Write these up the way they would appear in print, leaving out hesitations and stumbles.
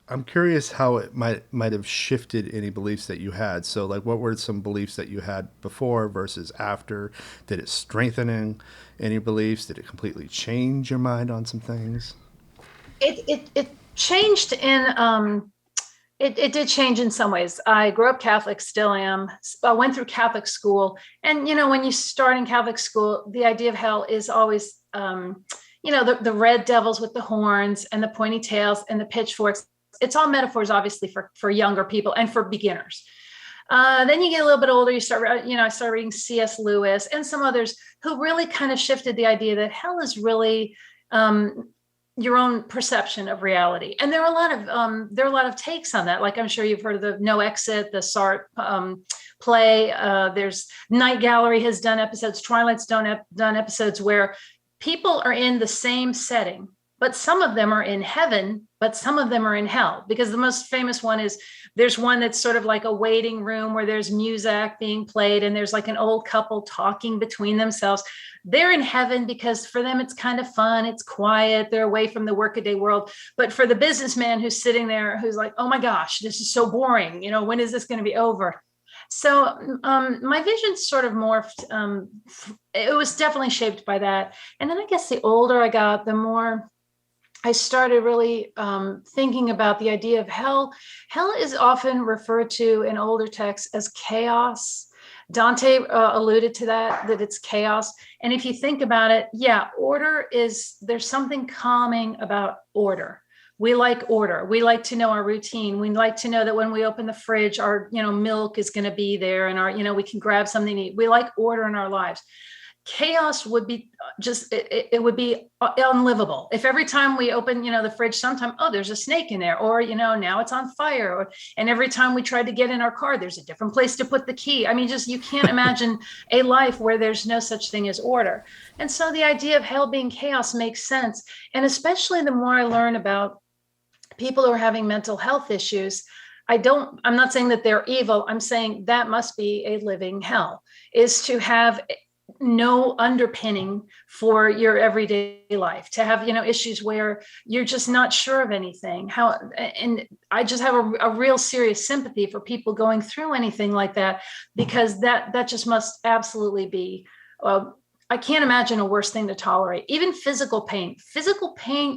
I'm curious how it might have shifted any beliefs that you had. So, like, what were some beliefs that you had before versus after? Did it strengthen any beliefs? Did it completely change your mind on some things? It changed it did change in some ways. I grew up Catholic, still am. I went through Catholic school. And, when you start in Catholic school, the idea of hell is always, the red devils with the horns and the pointy tails and the pitchforks. It's all metaphors, obviously, for younger people and for beginners. Then you get a little bit older, I started reading C.S. Lewis and some others who really kind of shifted the idea that hell is really your own perception of reality. And there are a lot of takes on that. Like, I'm sure you've heard of the No Exit, the Sartre play. There's Night Gallery has done episodes, Twilight's done episodes where people are in the same setting, but some of them are in heaven, but some of them are in hell. Because the most famous one is, there's one that's sort of like a waiting room where there's music being played and there's like an old couple talking between themselves. They're in heaven because for them it's kind of fun, it's quiet, they're away from the workaday world. But for the businessman who's sitting there, who's like, oh my gosh, this is so boring, when is this going to be over? So my vision sort of morphed. It was definitely shaped by that. And then I guess the older I got, the more I started really thinking about the idea of hell. Hell is often referred to in older texts as chaos. Dante alluded to that it's chaos. And if you think about it, yeah, there's something calming about order. We like order. We like to know our routine. We like to know that when we open the fridge, our, milk is going to be there and we can grab something to eat. We like order in our lives. Chaos would be it would be unlivable if every time we open the fridge sometime, oh, there's a snake in there, or now it's on fire, and every time we tried to get in our car, there's a different place to put the key. I mean, just, you can't imagine a life where there's no such thing as order. And so the idea of hell being chaos makes sense. And especially the more I learn about people who are having mental health issues, I'm not saying that they're evil. I'm saying that must be a living hell, is to have no underpinning for your everyday life, to have issues where you're just not sure of anything. And I just have a real serious sympathy for people going through anything like that, because that just must absolutely be I can't imagine a worse thing to tolerate. Even physical pain,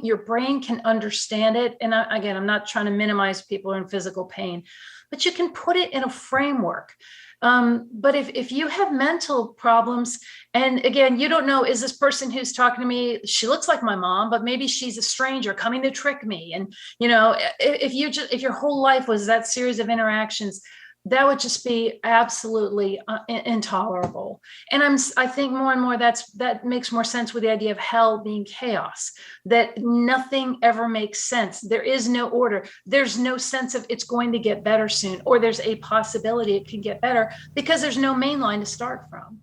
your brain can understand it. And again, I'm not trying to minimize people who are in physical pain, but you can put it in a framework. But if you have mental problems, and again, you don't know, is this person who's talking to me, she looks like my mom, but maybe she's a stranger coming to trick me. And, if your whole life was that series of interactions, that would just be absolutely intolerable. And I think more and more that makes more sense with the idea of hell being chaos, that nothing ever makes sense. There is no order. There's no sense of it's going to get better soon, or there's a possibility it can get better, because there's no main line to start from.